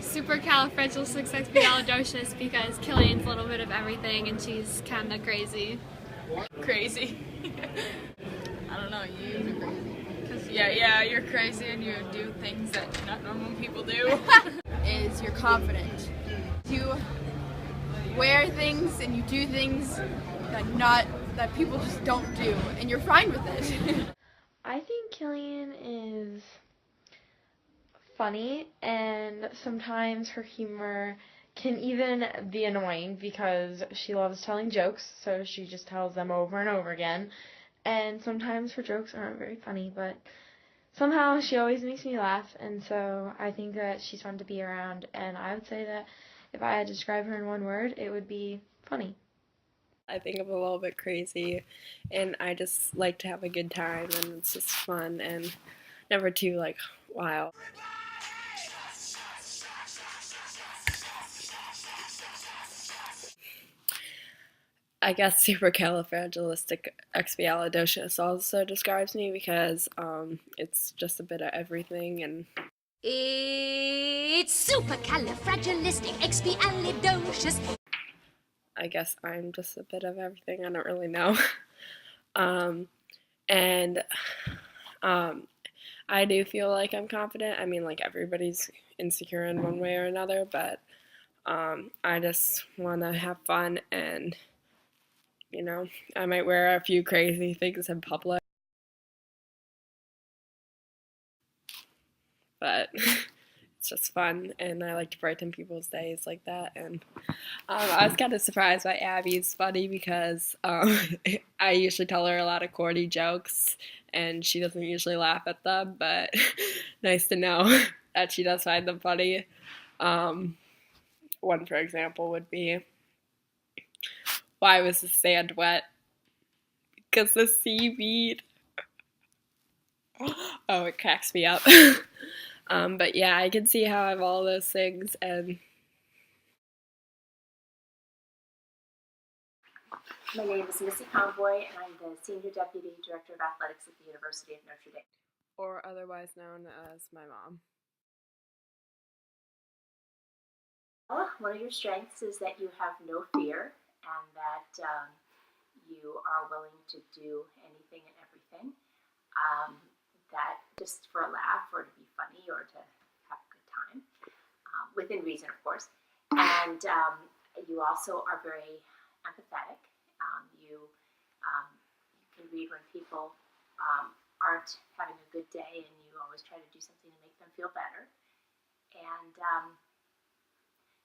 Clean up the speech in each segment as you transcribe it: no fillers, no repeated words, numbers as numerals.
supercalifragilisticexpialidocious because Killian's a little bit of everything and she's kind of crazy. Crazy. I don't know, you are crazy. Cause yeah, you're crazy and you do things that not normal people do. Is you're confident. You wear things and you do things that people just don't do, and you're fine with it. I think Killian is funny, and sometimes her humor can even be annoying because she loves telling jokes, so she just tells them over and over again. And sometimes her jokes aren't very funny, but somehow she always makes me laugh, and so I think that she's fun to be around, and I would say that if I had to describe her in one word, it would be funny. I think I'm a little bit crazy, and I just like to have a good time, and it's just fun and never too wild. I guess supercalifragilisticexpialidocious also describes me because it's just a bit of everything, and it's supercalifragilisticexpialidocious. I guess I'm just a bit of everything. I don't really know. And I do feel like I'm confident. I mean, everybody's insecure in one way or another, but I just want to have fun, and I might wear a few crazy things in public, but it's just fun, and I like to brighten people's days like that. And I was kind of surprised by Abby's funny because I usually tell her a lot of corny jokes, and she doesn't usually laugh at them, but nice to know that she does find them funny. One, for example, would be, why was the sand wet? Because the seaweed. Oh, it cracks me up. But yeah, I can see how I have all those things, and my name is Missy Convoy, and I'm the Senior Deputy Director of Athletics at the University of Notre Dame. Or otherwise known as my mom. Well, one of your strengths is that you have no fear, and that you are willing to do anything and everything. That just for a laugh, or to be funny, or to have a good time, within reason, of course. And you also are very empathetic. You can read when people aren't having a good day, and you always try to do something to make them feel better. And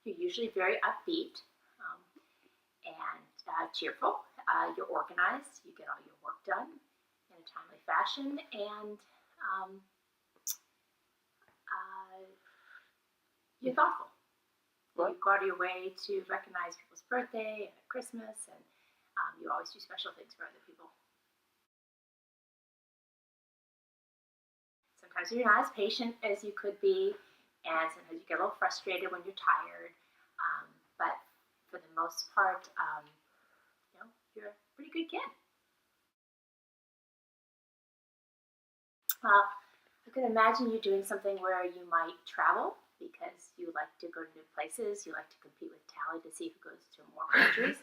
you're usually very upbeat and cheerful. You're organized. You get all your work done in a timely fashion, and you're thoughtful. You go out of your way to recognize people's birthday and Christmas, and you always do special things for other people. Sometimes you're not as patient as you could be, and sometimes you get a little frustrated when you're tired. But for the most part, you're a pretty good kid. I can imagine you doing something where you might travel because you like to go to new places. You like to compete with Tally to see who goes to more countries.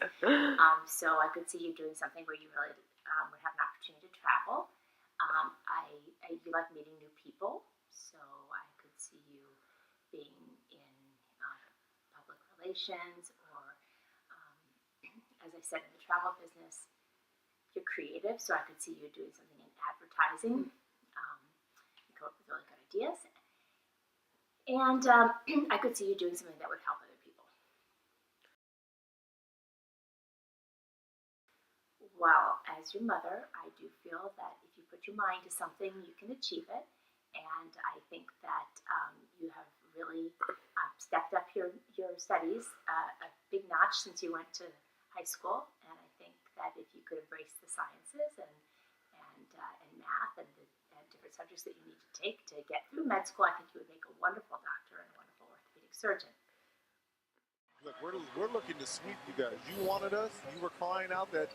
So I could see you doing something where you really would have an opportunity to travel. You like meeting new people, so I could see you being in public relations, or as I said, in the travel business. You're creative, so I could see you doing something in advertising. You come up with really good ideas. And I could see you doing something that would help other people. Well, as your mother, I do feel that if you put your mind to something, you can achieve it. And I think that you have really stepped up your studies a big notch since you went to high school. And I think that if you could embrace the sciences and math and the different subjects that you need to take to get through med school, I think you would make a wonderful doctor and a wonderful orthopedic surgeon. Look, we're looking to sweep you guys. You wanted us. You were crying out that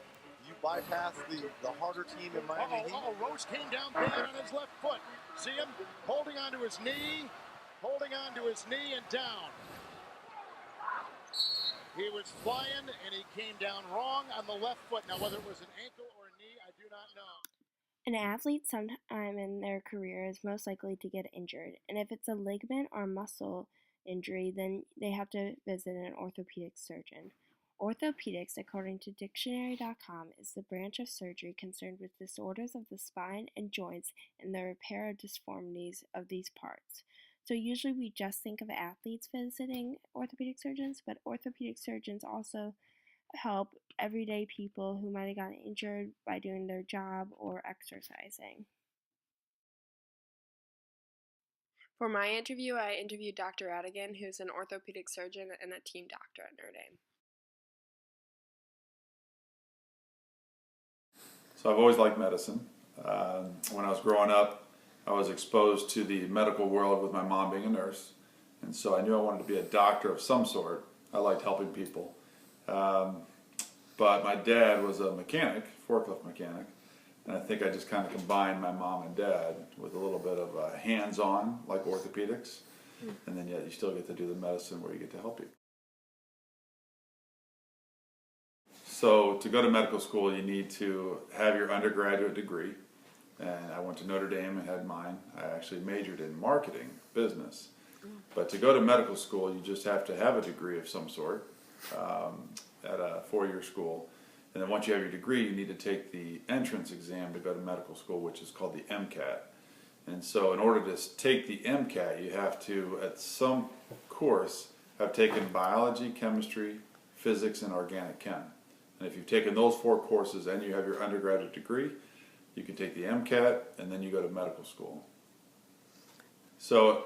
you bypassed the harder team in Miami Heat. Rose came down bad on his left foot. See him holding onto his knee. holding on to his knee and down. He was flying and he came down wrong on the left foot. Now, whether it was an ankle or a knee, I do not know. An athlete sometime in their career is most likely to get injured, and if it's a ligament or muscle injury, then they have to visit an orthopedic surgeon. Orthopedics, according to dictionary.com, is the branch of surgery concerned with disorders of the spine and joints and the repair of deformities of these parts. So usually we just think of athletes visiting orthopedic surgeons, but orthopedic surgeons also help everyday people who might have gotten injured by doing their job or exercising. For my interview, I interviewed Dr. Radigan, who's an orthopedic surgeon and a team doctor at Notre Dame. So I've always liked medicine. When I was growing up, I was exposed to the medical world with my mom being a nurse. And so I knew I wanted to be a doctor of some sort. I liked helping people. But my dad was a mechanic, forklift mechanic. And I think I just kind of combined my mom and dad with a little bit of hands-on, like orthopedics. And then yet you still get to do the medicine where you get to help people. So to go to medical school, you need to have your undergraduate degree. And I went to Notre Dame and had mine. I actually majored in marketing, business. But to go to medical school, you just have to have a degree of some sort at a four-year school. And then once you have your degree, you need to take the entrance exam to go to medical school, which is called the MCAT. And so in order to take the MCAT, you have to, at some course, have taken biology, chemistry, physics, and organic chem. And if you've taken those four courses and you have your undergraduate degree, you can take the MCAT and then you go to medical school. So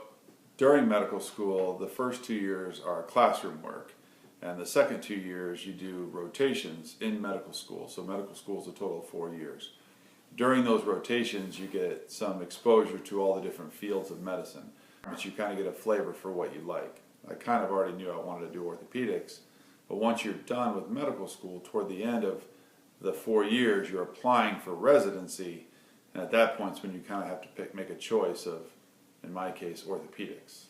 during medical school, the first 2 years are classroom work. And the second 2 years, you do rotations in medical school. So medical school is a total of 4 years. During those rotations, you get some exposure to all the different fields of medicine, but you kind of get a flavor for what you like. I kind of already knew I wanted to do orthopedics, but once you're done with medical school, toward the end of the 4 years, you're applying for residency, and at that point is when you kind of have to make a choice of, in my case, orthopedics.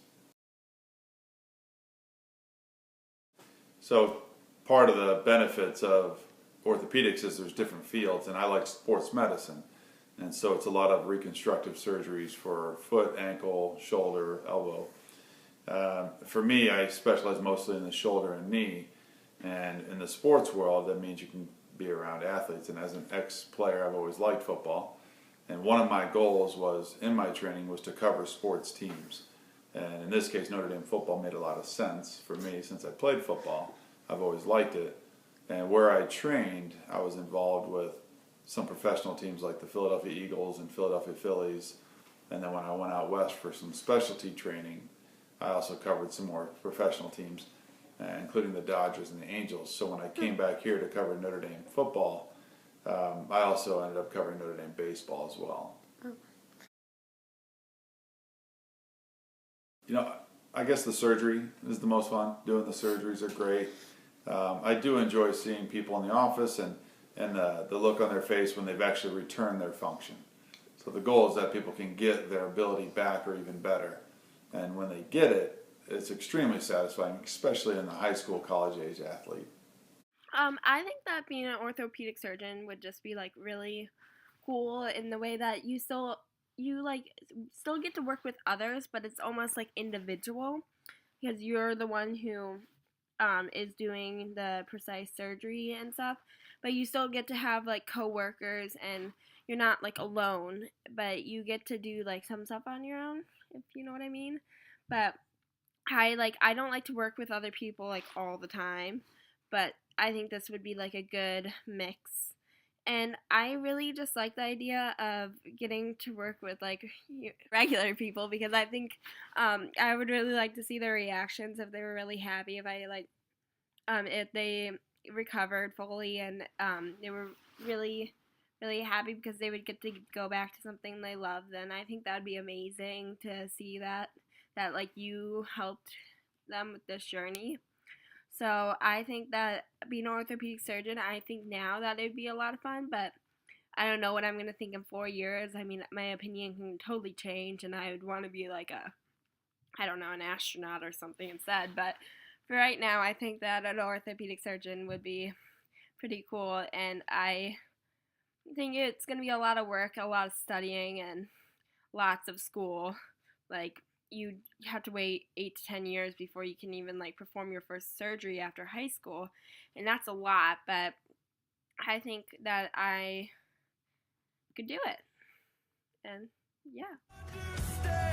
So part of the benefits of orthopedics is there's different fields, and I like sports medicine, and so it's a lot of reconstructive surgeries for foot, ankle, shoulder, elbow. For me, I specialize mostly in the shoulder and knee, and in the sports world, that means you can be around athletes, and as an ex-player, I've always liked football, and one of my goals was, in my training, was to cover sports teams. And in this case, Notre Dame football made a lot of sense for me since I played football. I've always liked it. And where I trained, I was involved with some professional teams like the Philadelphia Eagles and Philadelphia Phillies. And then when I went out west for some specialty training, I also covered some more professional teams, including the Dodgers and the Angels. So when I came back here to cover Notre Dame football, I also ended up covering Notre Dame baseball as well. You know, I guess the surgery is the most fun. Doing the surgeries are great. I do enjoy seeing people in the office and the look on their face when they've actually returned their function. So the goal is that people can get their ability back or even better. And when they get it, it's extremely satisfying, especially in the high school, college age athlete. I think that being an orthopedic surgeon would just be like really cool in the way that you still get to work with others, but it's almost like individual because you're the one who is doing the precise surgery and stuff, but you still get to have like coworkers and you're not like alone, but you get to do like some stuff on your own, if you know what I mean. But I don't like to work with other people like all the time, but I think this would be like a good mix. And I really just like the idea of getting to work with like regular people because I think I would really like to see their reactions if they were really happy, if they recovered fully and they were really really happy because they would get to go back to something they love. Then I think that'd be amazing to see that like you helped them with this journey. So I think that being an orthopedic surgeon, I think now that it'd be a lot of fun, but I don't know what I'm going to think in 4 years. I mean, my opinion can totally change, and I would want to be like I don't know, an astronaut or something instead. But for right now, I think that an orthopedic surgeon would be pretty cool, and I think it's going to be a lot of work, a lot of studying, and lots of school. Like, you have to wait 8 to 10 years before you can even like perform your first surgery after high school, and that's a lot, but I think that I could do it. And yeah.